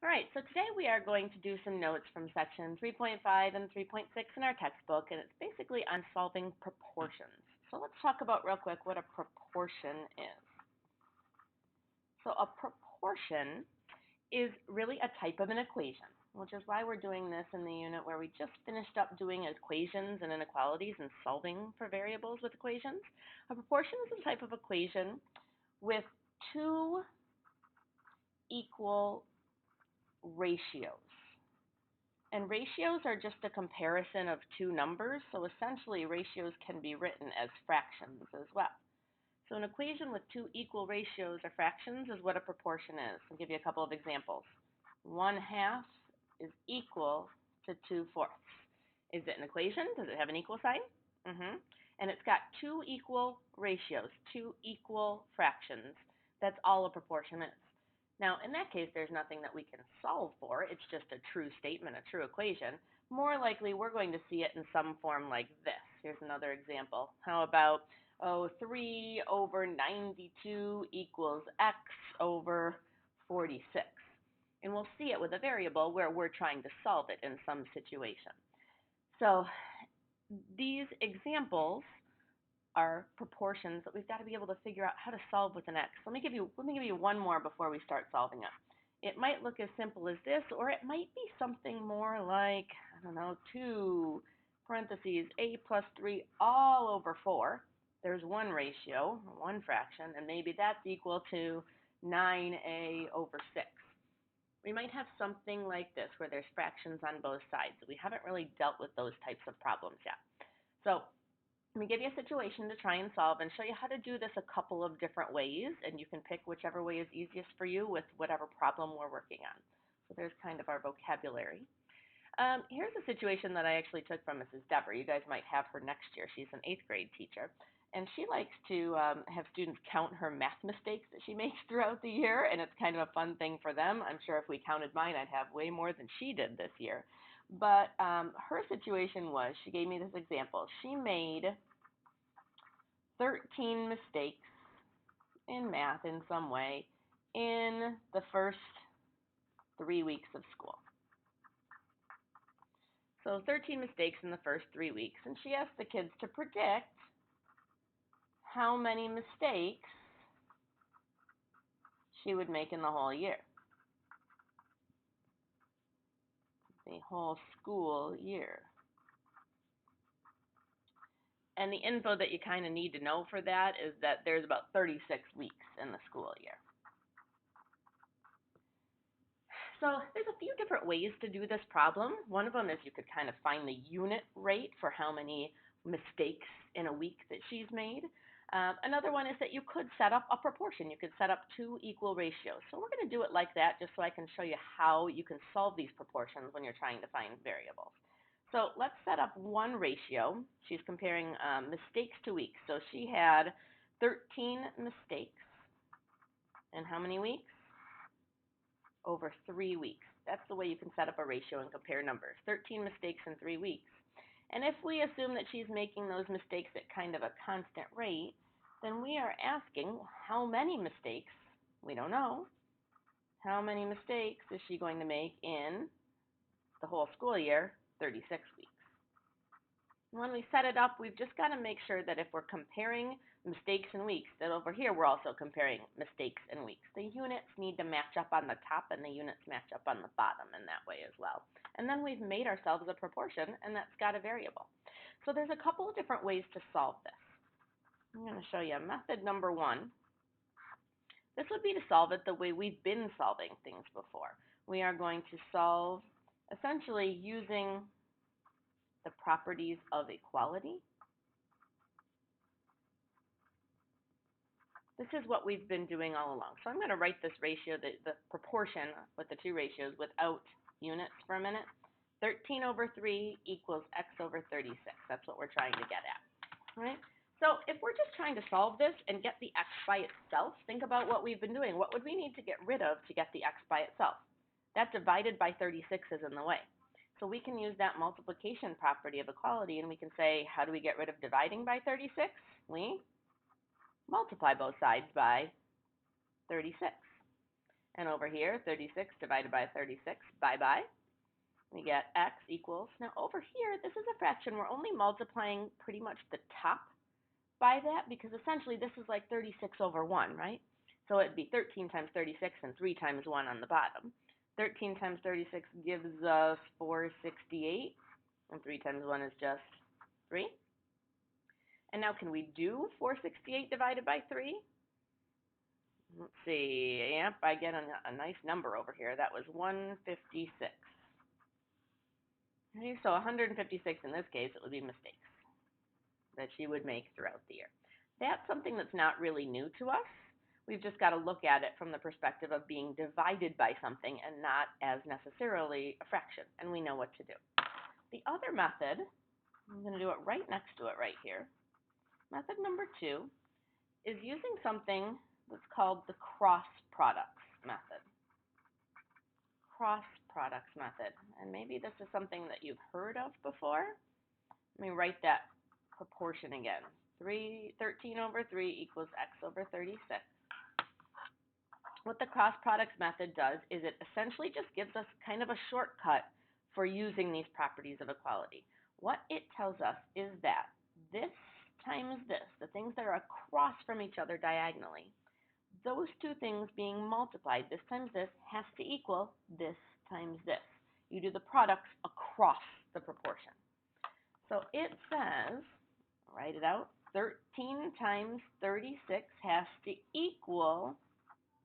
All right, so today we are going to do some notes from section 3.5 and 3.6 in our textbook, and it's basically on solving proportions. So let's talk about real quick what a proportion is. So a proportion is really a type of an equation, which is why we're doing this in the unit where we just finished up doing equations and inequalities and solving for variables with equations. A proportion is a type of equation with two equal ratios. And ratios are just a comparison of two numbers, so essentially ratios can be written as fractions as well. So an equation with two equal ratios or fractions is what a proportion is. I'll give you a couple of examples. 1/2 is equal to 2/4. Is it an equation? Does it have an equal sign? And it's got two equal ratios, two equal fractions. That's all a proportion is. Now, in that case, there's nothing that we can solve for. It's just a true statement, a true equation. More likely, we're going to see it in some form like this. Here's another example. How about, 3/92 equals x over 46. And we'll see it with a variable where we're trying to solve it in some situation. So these examples are proportions that we've got to be able to figure out how to solve with an x. Let me give you one more before we start solving it. It might look as simple as this, or it might be something more like, 2 parentheses a plus 3 all over 4. There's one ratio, one fraction, and maybe that's equal to 9a over 6. We might have something like this where there's fractions on both sides. We haven't really dealt with those types of problems yet. So let me give you a situation to try and solve and show you how to do this a couple of different ways, and you can pick whichever way is easiest for you with whatever problem we're working on. So there's kind of our vocabulary. Here's a situation that I actually took from Mrs. Dever. You guys might have her next year. She's an 8th grade teacher, and she likes to have students count her math mistakes that she makes throughout the year, and it's kind of a fun thing for them. I'm sure if we counted mine, I'd have way more than she did this year. But her situation was, she gave me this example. She made 13 mistakes in math in some way in the first 3 weeks of school. So 13 mistakes in the first 3 weeks, and she asked the kids to predict how many mistakes she would make in the whole year. The whole school year. And the info that you kind of need to know for that is that there's about 36 weeks in the school year. So there's a few different ways to do this problem. One of them is you could kind of find the unit rate for how many mistakes in a week that she's made. Another one is that you could set up a proportion. You could set up two equal ratios. So we're going to do it like that just so I can show you how you can solve these proportions when you're trying to find variables. So let's set up one ratio. She's comparing mistakes to weeks. So she had 13 mistakes in how many weeks? Over 3 weeks. That's the way you can set up a ratio and compare numbers. 13 mistakes in 3 weeks. And if we assume that she's making those mistakes at kind of a constant rate, then we are asking how many mistakes, we don't know, how many mistakes is she going to make in the whole school year, 36 weeks. When we set it up, we've just got to make sure that if we're comparing mistakes in weeks, that over here we're also comparing mistakes in weeks. The units need to match up on the top and the units match up on the bottom in that way as well. And then we've made ourselves a proportion, and that's got a variable. So there's a couple of different ways to solve this. I'm going to show you method number one. This would be to solve it the way we've been solving things before. We are going to solve essentially using the properties of equality. This is what we've been doing all along. So I'm going to write this ratio, the proportion with the two ratios without units for a minute. 13 over 3 equals x over 36. That's what we're trying to get at. All right? So if we're just trying to solve this and get the x by itself, think about what we've been doing. What would we need to get rid of to get the x by itself? That divided by 36 is in the way. So we can use that multiplication property of equality, and we can say, how do we get rid of dividing by 36? We multiply both sides by 36. And over here, 36 divided by 36, bye-bye. We get x equals, now over here, this is a fraction. We're only multiplying pretty much the top by that because essentially this is like 36 over 1, right? So it'd be 13 times 36 and 3 times 1 on the bottom. 13 times 36 gives us 468, and 3 times 1 is just 3. And now can we do 468 divided by 3? Let's see. Yep, I get a nice number over here. That was 156. Okay, so 156 in this case, it would be mistakes that she would make throughout the year. That's something that's not really new to us. We've just got to look at it from the perspective of being divided by something and not as necessarily a fraction, and we know what to do. The other method, I'm going to do it right next to it right here. Method number 2 is using something that's called the cross products method. Cross products method. And maybe this is something that you've heard of before. Let me write that proportion again. 13 over 3 equals x over 36. What the cross products method does is it essentially just gives us kind of a shortcut for using these properties of equality. What it tells us is that this times this, the things that are across from each other diagonally, those two things being multiplied, this times this, has to equal this times this. You do the products across the proportion. So it says, write it out, 13 times 36 has to equal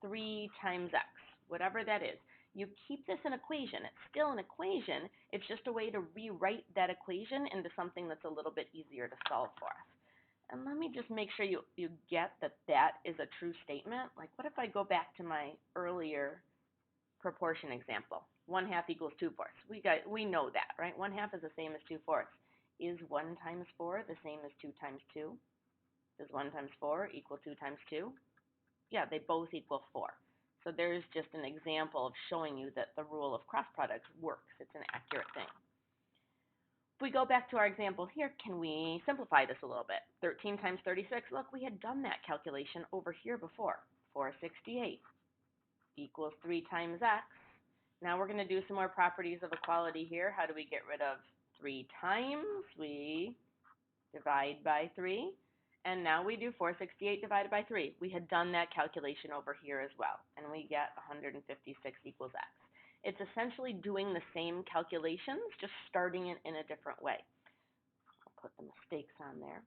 3 times x, whatever that is. You keep this an equation. It's still an equation. It's just a way to rewrite that equation into something that's a little bit easier to solve for us. And let me just make sure you get that that is a true statement. Like, what if I go back to my earlier proportion example? 1/2 equals 2/4. We know that, right? 1/2 is the same as 2/4. Is 1 times 4 the same as 2 times 2? Does 1 times 4 equal 2 times 2? Yeah, they both equal 4. So there's just an example of showing you that the rule of cross products works. It's an accurate thing. If we go back to our example here, can we simplify this a little bit? 13 times 36, look, we had done that calculation over here before. 468 equals 3 times x. Now we're going to do some more properties of equality here. How do we get rid of 3 times? We divide by 3. And now we do 468 divided by 3. We had done that calculation over here as well. And we get 156 equals x. It's essentially doing the same calculations, just starting it in a different way. I'll put the mistakes on there.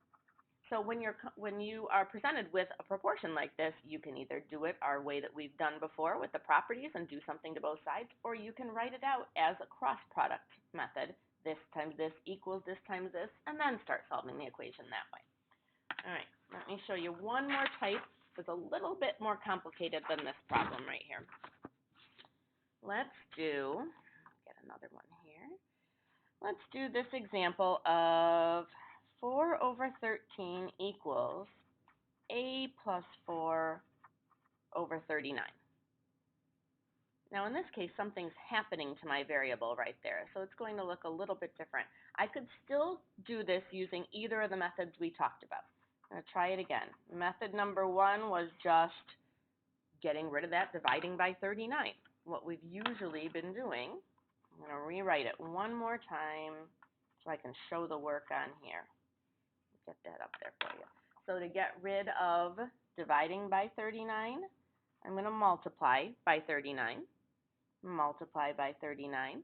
So when you are presented with a proportion like this, you can either do it our way that we've done before with the properties and do something to both sides, or you can write it out as a cross product method. This times this equals this times this, and then start solving the equation that way. All right, let me show you one more type that's a little bit more complicated than this problem right here. Let's get another one here. Let's do this example of 4 over 13 equals a plus 4 over 39. Now in this case, something's happening to my variable right there, so it's going to look a little bit different. I could still do this using either of the methods we talked about. I'm going to try it again. Method number 1 was just getting rid of that dividing by 39. What we've usually been doing, I'm going to rewrite it one more time so I can show the work on here. Get that up there for you. So to get rid of dividing by 39, I'm going to multiply by 39, multiply by 39,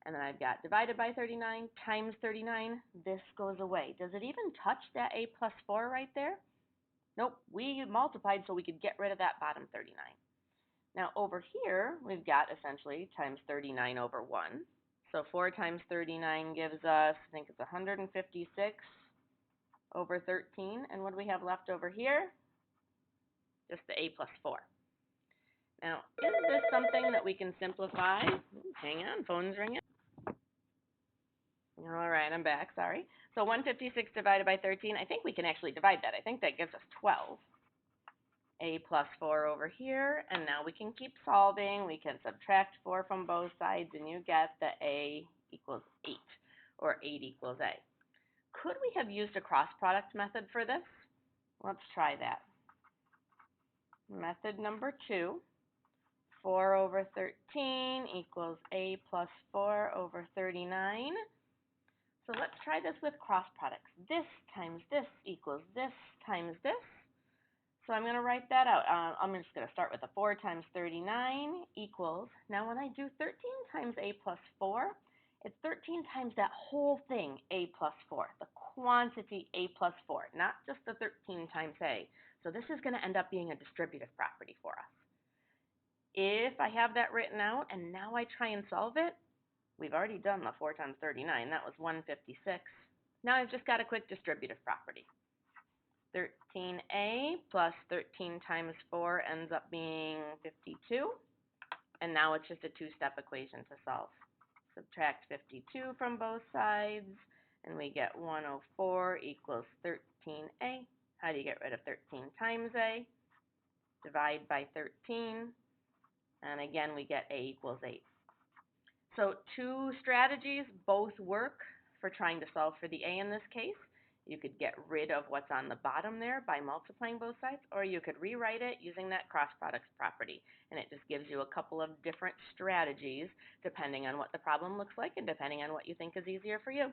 and then I've got divided by 39 times 39. This goes away. Does it even touch that a plus 4 right there? Nope, we multiplied so we could get rid of that bottom 39. Now over here, we've got essentially times 39 over 1. So 4 times 39 gives us, I think it's 156 over 13. And what do we have left over here? Just the a plus 4. Now, is this something that we can simplify? Hang on, phone's ringing. All right, I'm back, sorry. So 156 divided by 13, I think we can actually divide that. I think that gives us 12. A plus 4 over here, and now we can keep solving. We can subtract 4 from both sides, and you get that a equals 8, or 8 equals a. Could we have used a cross product method for this? Let's try that. Method number 2 4 over 13 equals a plus 4 over 39. So let's try this with cross products. This times this equals this times this. So I'm going to write that out. I'm just going to start with the 4 times 39 equals, now when I do 13 times a plus 4, it's 13 times that whole thing, a plus 4, the quantity a plus 4, not just the 13 times a. So this is going to end up being a distributive property for us. If I have that written out and now I try and solve it, we've already done the 4 times 39. That was 156. Now I've just got a quick distributive property. 13a plus 13 times 4 ends up being 52. And now it's just a two-step equation to solve. Subtract 52 from both sides, and we get 104 equals 13a. How do you get rid of 13 times a? Divide by 13, and again we get a equals 8. So two strategies both work for trying to solve for the a in this case. You could get rid of what's on the bottom there by multiplying both sides, or you could rewrite it using that cross products property. And it just gives you a couple of different strategies depending on what the problem looks like and depending on what you think is easier for you.